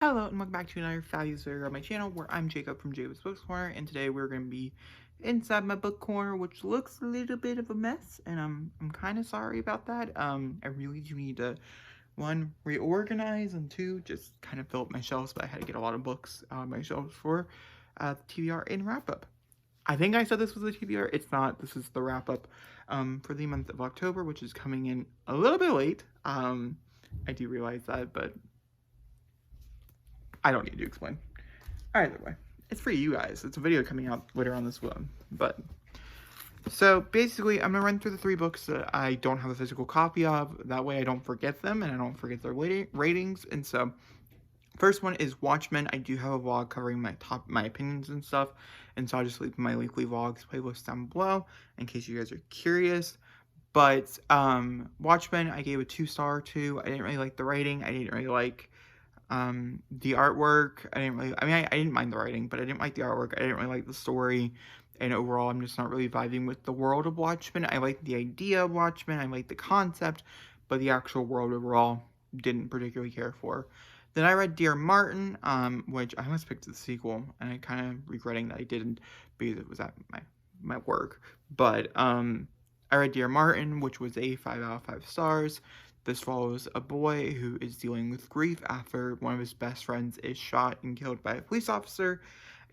Hello and welcome back to another Values video on my channel where I'm Jacob from Jacob's Books Corner, and today we're going to be inside my book corner, which looks a little bit of a mess, and I'm kind of sorry about that. I really do need to, one, reorganize, and two, just kind of fill up my shelves, but I had to get a lot of books on my shelves for TBR and wrap up. I think I said this was the TBR. It's not. This is the wrap up for the month of October, which is coming in a little bit late. I do realize that, but I don't need to explain. Either way, it's for you guys. It's a video coming out later on this one. But so basically, I'm gonna run through the three books that I don't have a physical copy of. That way, I don't forget them and I don't forget their ratings. And so, first one is Watchmen. I do have a vlog covering my opinions and stuff, and so I'll just leave my weekly vlogs playlist down below in case you guys are curious. But Watchmen, I gave a 2-star to. I didn't really like the writing. I didn't really like the artwork. I didn't mind the writing, but I didn't like the artwork. I didn't really like the story, and overall I'm just not really vibing with the world of Watchmen. I like the idea of Watchmen, I like the concept, but the actual world overall didn't particularly care for. Then I read Dear Martin, which I almost picked the sequel, and I kind of regretting that I didn't because it was at my work. But I read Dear Martin, which was a 5 out of 5 stars. This follows a boy who is dealing with grief after one of his best friends is shot and killed by a police officer.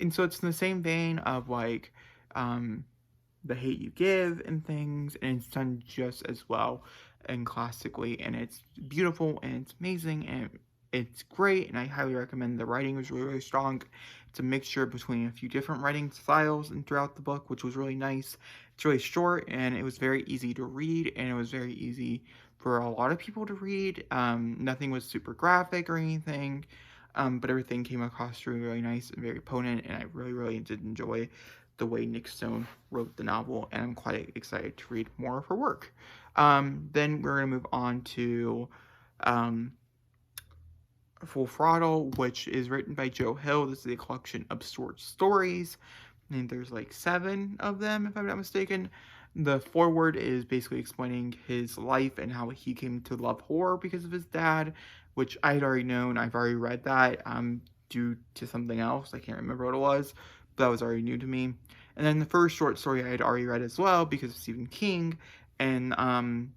And so it's in the same vein of like The Hate You Give and things, and it's done just as well and classically, and it's beautiful and it's amazing and it's great, and I highly recommend. The writing was really, really strong. It's a mixture between a few different writing styles and throughout the book, which was really nice. It's really short and it was very easy to read, and it was very easy for a lot of people to read. Nothing was super graphic or anything, but everything came across really, really nice and very potent, and I really, really did enjoy the way Nick Stone wrote the novel, and I'm quite excited to read more of her work. Then we're going to move on to Full Throttle, which is written by Joe Hill. This is a collection of short stories, and there's like 7 of them, if I'm not mistaken. The foreword is basically explaining his life and how he came to love horror because of his dad, which I had already known. I've already read that due to something else. I can't remember what it was, but that was already new to me. And then the first short story I had already read as well because of Stephen King, and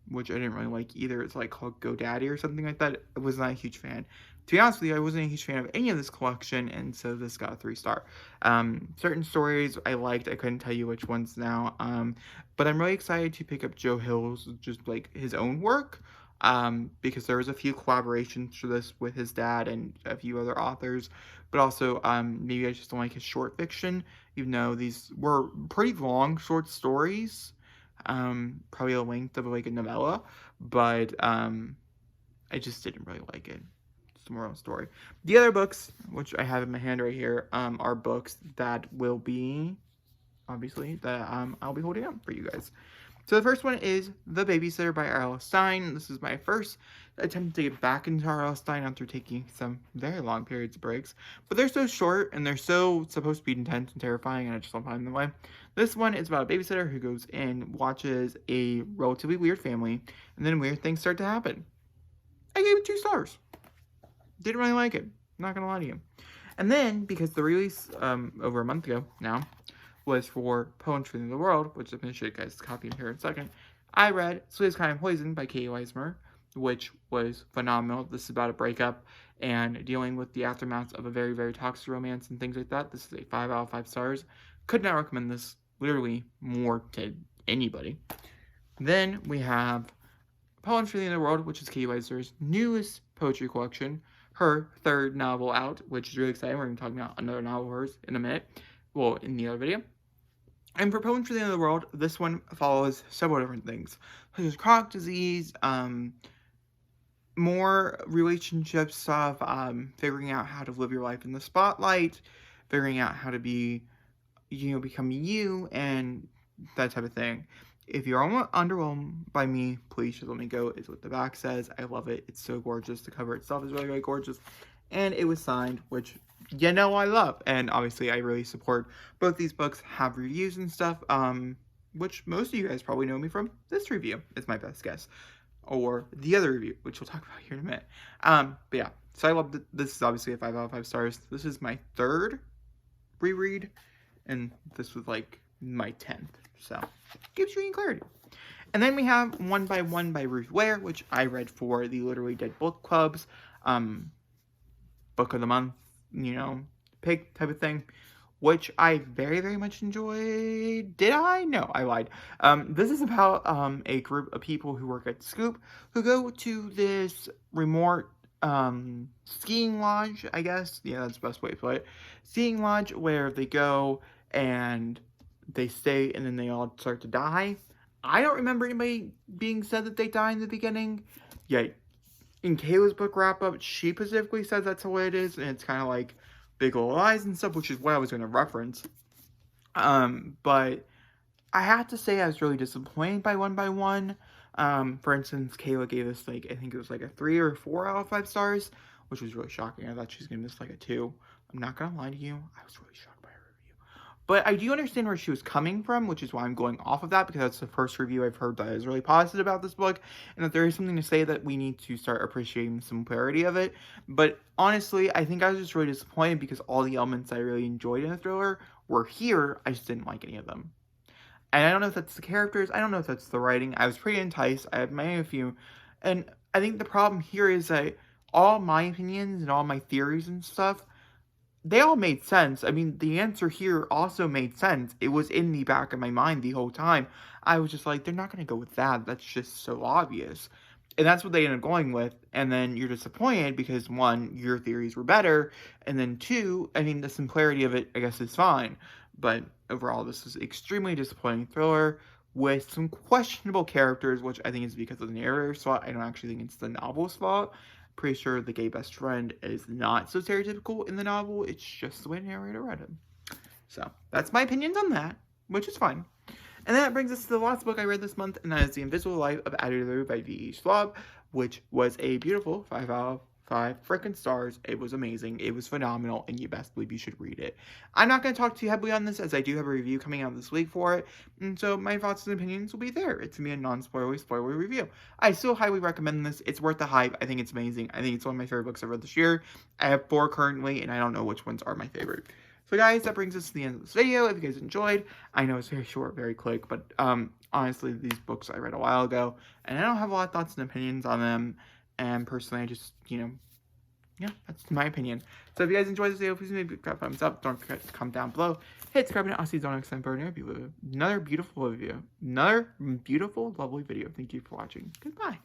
which I didn't really like either. It's like called GoDaddy or something like that. I was not a huge fan. To be honest with you, I wasn't a huge fan of any of this collection, and so this got a 3-star. Certain stories I liked. I couldn't tell you which ones now. But I'm really excited to pick up Joe Hill's, just like his own work, because there was a few collaborations for this with his dad and a few other authors. But also, maybe I just don't like his short fiction, even though these were pretty long short stories. Probably the length of like a novella, but I just didn't really like it. It's the moral story. The other books, which I have in my hand right here, are books that will be, obviously, that I'll be holding up for you guys. So the first one is The Babysitter by R.L. Stine. This is my first attempt to get back into R.L. Stine after taking some very long periods of breaks. But they're so short, and they're so supposed to be intense and terrifying, and I just don't find them way. This one is about a babysitter who goes and watches a relatively weird family, and then weird things start to happen. I gave it 2 stars. Didn't really like it. Not gonna lie to you. And then, because the release over a month ago now was for Poetry in the World, which I'm going to show you guys a copy in here in a second, I read Sweetest Kind of Poison by Katie Weismer, which was phenomenal. This is about a breakup and dealing with the aftermath of a very, very toxic romance and things like that. This is a 5 out of 5 stars. Could not recommend this literally more to anybody. Then we have Poetry in the World, which is Katie Weismer's newest poetry collection, her 3rd novel out, which is really exciting. We're going to be talking about another novel of hers in a minute. Well, in the other video. And for Poems for the End of the World, this one follows several different things, such as chronic disease, more relationship stuff, figuring out how to live your life in the spotlight, figuring out how to be, become you, and that type of thing. If you're underwhelmed by me, please just let me go, is what the back says. I love it. It's so gorgeous. The cover itself is really, really gorgeous. And it was signed, which, I love. And obviously, I really support both these books, have reviews and stuff, which most of you guys probably know me from this review, is my best guess. or the other review, which we'll talk about here in a minute. But yeah, so I love this is obviously a 5 out of 5 stars. This is my third reread, and this was like my 10th. So gives you clarity. And then we have One by One by Ruth Ware, which I read for the Literally Dead Book Club's book of the month, pick type of thing, which I very, very much enjoyed. Did I? No, I lied. This is about a group of people who work at Scoop who go to this remote skiing lodge, I guess. Yeah, that's the best way to put it. Skiing lodge where they go and they stay and then they all start to die. I don't remember anybody being said that they die in the beginning. Yeah, in Kayla's book wrap-up, she specifically says that's the way it is, and it's kind of like Big Ol' Lies and stuff, which is what I was going to reference. But I have to say I was really disappointed by One. For instance, Kayla gave us, I think it was like a 3 or 4 out of 5 stars, which was really shocking. I thought she was going to miss like a 2. I'm not going to lie to you. I was really shocked by her review. But I do understand where she was coming from, which is why I'm going off of that, because that's the first review I've heard that is really positive about this book, and that there is something to say that we need to start appreciating the similarity of it. But honestly, I think I was just really disappointed because all the elements I really enjoyed in the thriller were here. I just didn't like any of them. And I don't know if that's the characters. I don't know if that's the writing. I was pretty enticed. I have my own few. And I think the problem here is that all my opinions and all my theories and stuff, they all made sense. I mean, the answer here also made sense. It was in the back of my mind the whole time. I was just like, they're not going to go with that. That's just so obvious. And that's what they ended up going with. And then you're disappointed because, one, your theories were better. And then, two, I mean, the simplicity of it, I guess, is fine. But overall, this is extremely disappointing thriller with some questionable characters, which I think is because of the narrator's fault. I don't actually think it's the novel's fault. Pretty sure the gay best friend is not so stereotypical in the novel. It's just the way the narrator read him. So that's my opinions on that, which is fine. And that brings us to the last book I read this month, and that is The Invisible Life of Adelaide by V.E. Schwab, which was a beautiful 5 out of 5 freaking stars. It was amazing. It was phenomenal, and you best believe you should read it. I'm not going to talk too heavily on this, as I do have a review coming out this week for it, and so my thoughts and opinions will be there. It's going to be a non-spoilery review. I still highly recommend this. It's worth the hype. I think it's amazing. I think it's one of my favorite books I've read this year. I have 4 currently, and I don't know which ones are my favorite. So guys, that brings us to the end of this video. If you guys enjoyed, I know it's very short, very quick, but honestly, these books I read a while ago, and I don't have a lot of thoughts and opinions on them, and personally, I just, yeah, that's my opinion. So if you guys enjoyed this video, please maybe drop a thumbs up. Don't forget to comment down below. Hit subscribe, and I'll see you next time for another beautiful video. Another beautiful, lovely video. Thank you for watching. Goodbye.